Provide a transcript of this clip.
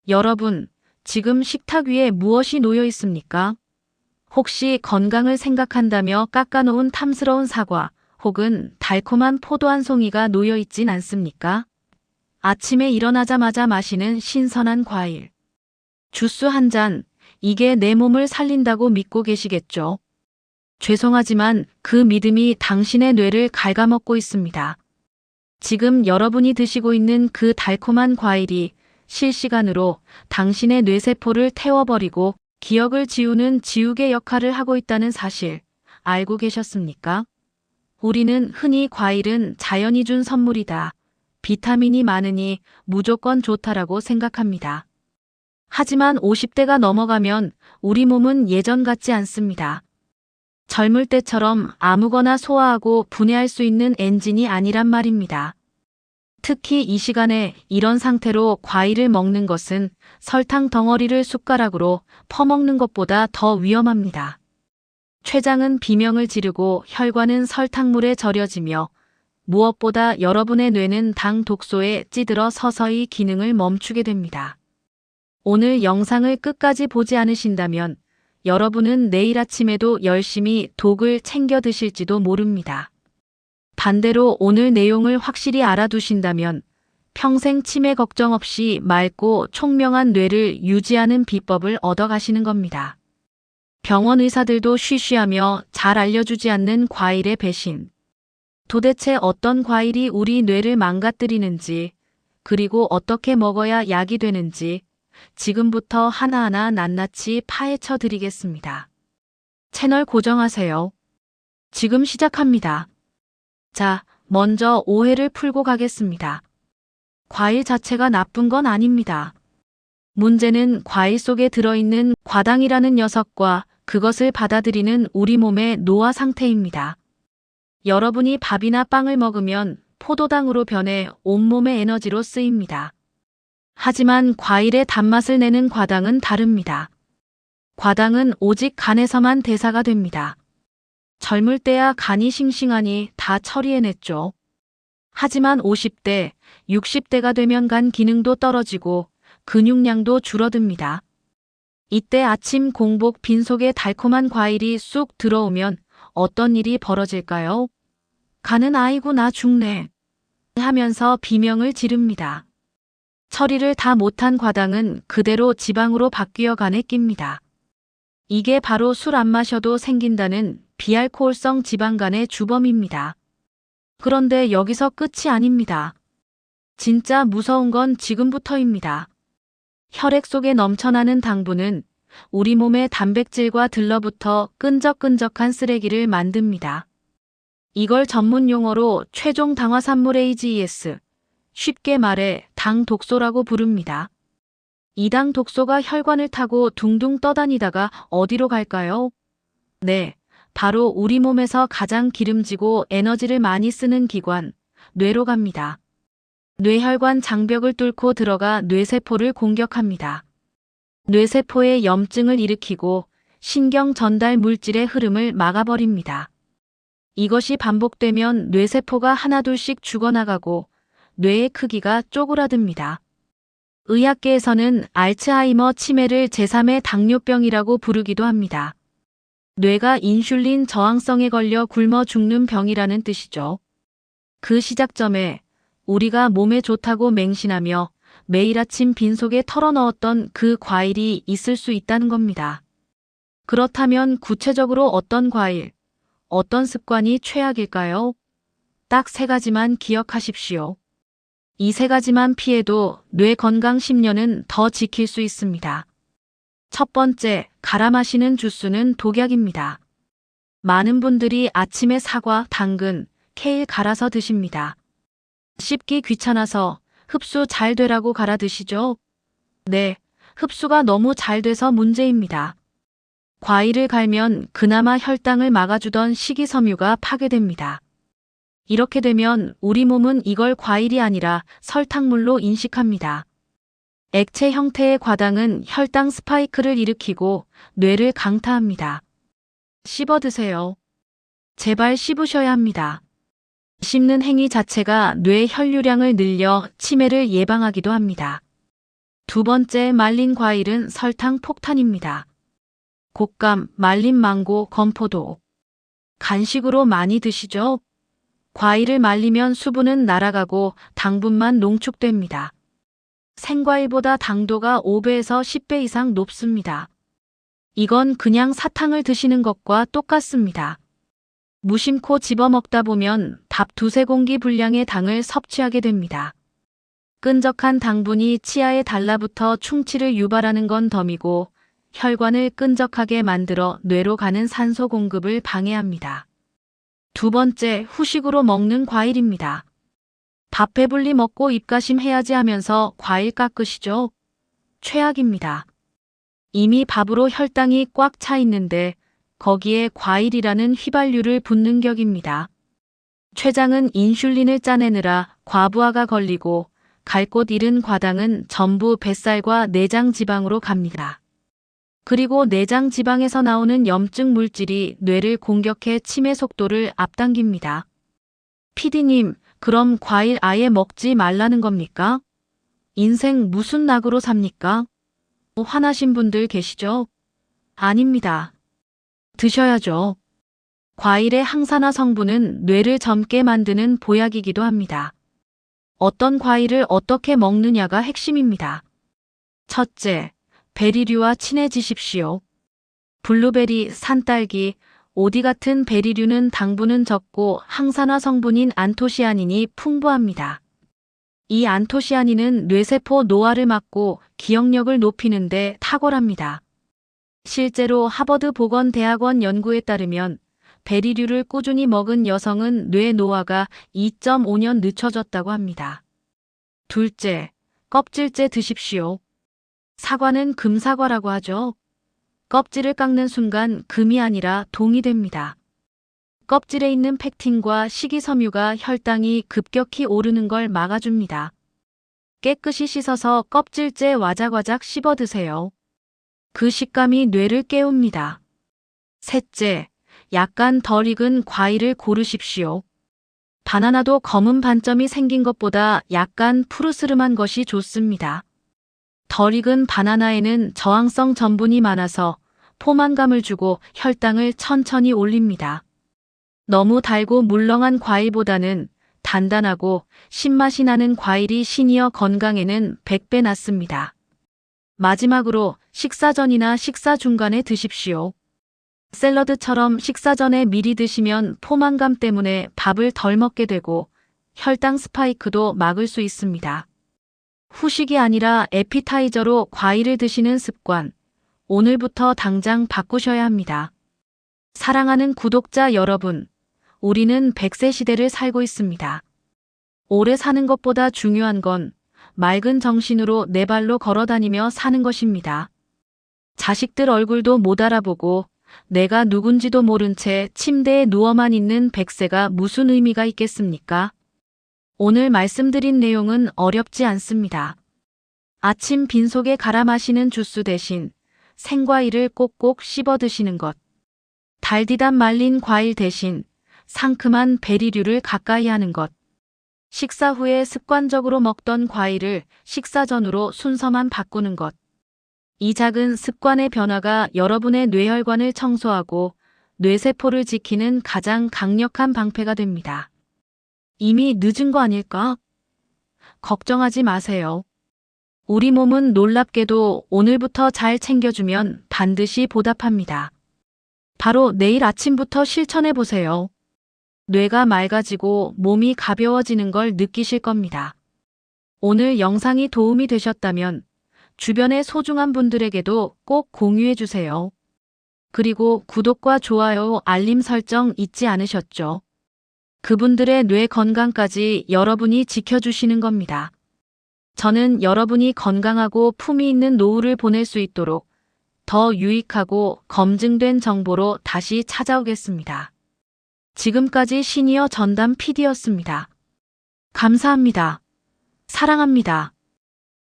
여러분, 지금 식탁 위에 무엇이 놓여 있습니까? 혹시 건강을 생각한다며 깎아놓은 탐스러운 사과 혹은 달콤한 포도 한 송이가 놓여 있진 않습니까? 아침에 일어나자마자 마시는 신선한 과일. 주스 한 잔, 이게 내 몸을 살린다고 믿고 계시겠죠? 죄송하지만 그 믿음이 당신의 뇌를 갉아먹고 있습니다. 지금 여러분이 드시고 있는 그 달콤한 과일이 실시간으로 당신의 뇌세포를 태워버리고 기억을 지우는 지우개 역할을 하고 있다는 사실 알고 계셨습니까? 우리는 흔히 과일은 자연이 준 선물이다. 비타민이 많으니 무조건 좋다라고 생각합니다. 하지만 50대가 넘어가면 우리 몸은 예전 같지 않습니다. 젊을 때처럼 아무거나 소화하고 분해할 수 있는 엔진이 아니란 말입니다. 특히 이 시간에 이런 상태로 과일을 먹는 것은 설탕 덩어리를 숟가락으로 퍼먹는 것보다 더 위험합니다. 췌장은 비명을 지르고 혈관은 설탕물에 절여지며 무엇보다 여러분의 뇌는 당 독소에 찌들어 서서히 기능을 멈추게 됩니다. 오늘 영상을 끝까지 보지 않으신다면 여러분은 내일 아침에도 열심히 독을 챙겨 드실지도 모릅니다. 반대로 오늘 내용을 확실히 알아두신다면 평생 치매 걱정 없이 맑고 총명한 뇌를 유지하는 비법을 얻어가시는 겁니다. 병원 의사들도 쉬쉬하며 잘 알려주지 않는 과일의 배신. 도대체 어떤 과일이 우리 뇌를 망가뜨리는지, 그리고 어떻게 먹어야 약이 되는지 지금부터 하나하나 낱낱이 파헤쳐 드리겠습니다. 채널 고정하세요. 지금 시작합니다. 자, 먼저 오해를 풀고 가겠습니다. 과일 자체가 나쁜 건 아닙니다. 문제는 과일 속에 들어있는 과당이라는 녀석과 그것을 받아들이는 우리 몸의 노화 상태입니다. 여러분이 밥이나 빵을 먹으면 포도당으로 변해 온몸의 에너지로 쓰입니다. 하지만 과일의 단맛을 내는 과당은 다릅니다. 과당은 오직 간에서만 대사가 됩니다. 젊을 때야 간이 싱싱하니 다 처리해냈죠. 하지만 50대, 60대가 되면 간 기능도 떨어지고 근육량도 줄어듭니다. 이때 아침 공복 빈속에 달콤한 과일이 쑥 들어오면 어떤 일이 벌어질까요? 간은 아이고 나 죽네 하면서 비명을 지릅니다. 처리를 다 못한 과당은 그대로 지방으로 바뀌어 간에 낍니다. 이게 바로 술 안 마셔도 생긴다는 비알코올성 지방간의 주범입니다. 그런데 여기서 끝이 아닙니다. 진짜 무서운 건 지금부터입니다. 혈액 속에 넘쳐나는 당분은 우리 몸의 단백질과 들러붙어 끈적끈적한 쓰레기를 만듭니다. 이걸 전문 용어로 최종 당화산물 AGES, 쉽게 말해 당 독소라고 부릅니다. 이 당 독소가 혈관을 타고 둥둥 떠다니다가 어디로 갈까요? 네, 바로 우리 몸에서 가장 기름지고 에너지를 많이 쓰는 기관, 뇌로 갑니다. 뇌혈관 장벽을 뚫고 들어가 뇌세포를 공격합니다. 뇌세포에 염증을 일으키고 신경 전달 물질의 흐름을 막아버립니다. 이것이 반복되면 뇌세포가 하나둘씩 죽어나가고 뇌의 크기가 쪼그라듭니다. 의학계에서는 알츠하이머 치매를 제3의 당뇨병이라고 부르기도 합니다. 뇌가 인슐린 저항성에 걸려 굶어 죽는 병이라는 뜻이죠. 그 시작점에 우리가 몸에 좋다고 맹신하며 매일 아침 빈속에 털어넣었던 그 과일이 있을 수 있다는 겁니다. 그렇다면 구체적으로 어떤 과일, 어떤 습관이 최악일까요? 딱 3가지만 기억하십시오. 이 3가지만 피해도 뇌 건강 10년은 더 지킬 수 있습니다. 첫 번째, 갈아 마시는 주스는 독약입니다. 많은 분들이 아침에 사과, 당근, 케일 갈아서 드십니다. 씹기 귀찮아서 흡수 잘 되라고 갈아 드시죠? 네, 흡수가 너무 잘 돼서 문제입니다. 과일을 갈면 그나마 혈당을 막아주던 식이섬유가 파괴됩니다. 이렇게 되면 우리 몸은 이걸 과일이 아니라 설탕물로 인식합니다. 액체 형태의 과당은 혈당 스파이크를 일으키고 뇌를 강타합니다. 씹어 드세요. 제발 씹으셔야 합니다. 씹는 행위 자체가 뇌 혈류량을 늘려 치매를 예방하기도 합니다. 두 번째 말린 과일은 설탕 폭탄입니다. 곶감, 말린 망고, 건포도. 간식으로 많이 드시죠? 과일을 말리면 수분은 날아가고 당분만 농축됩니다. 생과일보다 당도가 5배에서 10배 이상 높습니다. 이건 그냥 사탕을 드시는 것과 똑같습니다. 무심코 집어먹다 보면 밥 두세 공기 분량의 당을 섭취하게 됩니다. 끈적한 당분이 치아에 달라붙어 충치를 유발하는 건 덤이고 혈관을 끈적하게 만들어 뇌로 가는 산소 공급을 방해합니다. 두 번째, 후식으로 먹는 과일입니다. 밥 배불리 먹고 입가심 해야지 하면서 과일 깎으시죠? 최악입니다. 이미 밥으로 혈당이 꽉 차 있는데 거기에 과일이라는 휘발유를 붓는 격입니다. 췌장은 인슐린을 짜내느라 과부하가 걸리고 갈 곳 잃은 과당은 전부 뱃살과 내장 지방으로 갑니다. 그리고 내장 지방에서 나오는 염증 물질이 뇌를 공격해 치매 속도를 앞당깁니다. PD님, 그럼 과일 아예 먹지 말라는 겁니까? 인생 무슨 낙으로 삽니까? 화나신 분들 계시죠? 아닙니다. 드셔야죠. 과일의 항산화 성분은 뇌를 젊게 만드는 보약이기도 합니다. 어떤 과일을 어떻게 먹느냐가 핵심입니다. 첫째, 베리류와 친해지십시오. 블루베리, 산딸기, 오디 같은 베리류는 당분은 적고 항산화 성분인 안토시아닌이 풍부합니다. 이 안토시아닌은 뇌세포 노화를 막고 기억력을 높이는 데 탁월합니다. 실제로 하버드 보건대학원 연구에 따르면 베리류를 꾸준히 먹은 여성은 뇌 노화가 2.5년 늦춰졌다고 합니다. 둘째, 껍질째 드십시오. 사과는 금사과라고 하죠. 껍질을 깎는 순간 금이 아니라 동이 됩니다. 껍질에 있는 펙틴과 식이섬유가 혈당이 급격히 오르는 걸 막아줍니다. 깨끗이 씻어서 껍질째 와작와작 씹어 드세요. 그 식감이 뇌를 깨웁니다. 셋째, 약간 덜 익은 과일을 고르십시오. 바나나도 검은 반점이 생긴 것보다 약간 푸르스름한 것이 좋습니다. 덜 익은 바나나에는 저항성 전분이 많아서 포만감을 주고 혈당을 천천히 올립니다. 너무 달고 물렁한 과일보다는 단단하고 신맛이 나는 과일이 시니어 건강에는 100배 낫습니다. 마지막으로 식사 전이나 식사 중간에 드십시오. 샐러드처럼 식사 전에 미리 드시면 포만감 때문에 밥을 덜 먹게 되고 혈당 스파이크도 막을 수 있습니다. 후식이 아니라 에피타이저로 과일을 드시는 습관, 오늘부터 당장 바꾸셔야 합니다. 사랑하는 구독자 여러분, 우리는 100세 시대를 살고 있습니다. 오래 사는 것보다 중요한 건 맑은 정신으로 네 발로 걸어다니며 사는 것입니다. 자식들 얼굴도 못 알아보고 내가 누군지도 모른 채 침대에 누워만 있는 100세가 무슨 의미가 있겠습니까? 오늘 말씀드린 내용은 어렵지 않습니다. 아침 빈속에 갈아 마시는 주스 대신 생과일을 꼭꼭 씹어 드시는 것. 달디단 말린 과일 대신 상큼한 베리류를 가까이 하는 것. 식사 후에 습관적으로 먹던 과일을 식사 전으로 순서만 바꾸는 것. 이 작은 습관의 변화가 여러분의 뇌혈관을 청소하고 뇌세포를 지키는 가장 강력한 방패가 됩니다. 이미 늦은 거 아닐까? 걱정하지 마세요. 우리 몸은 놀랍게도 오늘부터 잘 챙겨주면 반드시 보답합니다. 바로 내일 아침부터 실천해 보세요. 뇌가 맑아지고 몸이 가벼워지는 걸 느끼실 겁니다. 오늘 영상이 도움이 되셨다면 주변의 소중한 분들에게도 꼭 공유해 주세요. 그리고 구독과 좋아요, 알림 설정 잊지 않으셨죠? 그분들의 뇌 건강까지 여러분이 지켜주시는 겁니다. 저는 여러분이 건강하고 품위 있는 노후를 보낼 수 있도록 더 유익하고 검증된 정보로 다시 찾아오겠습니다. 지금까지 시니어 전담 PD였습니다. 감사합니다. 사랑합니다.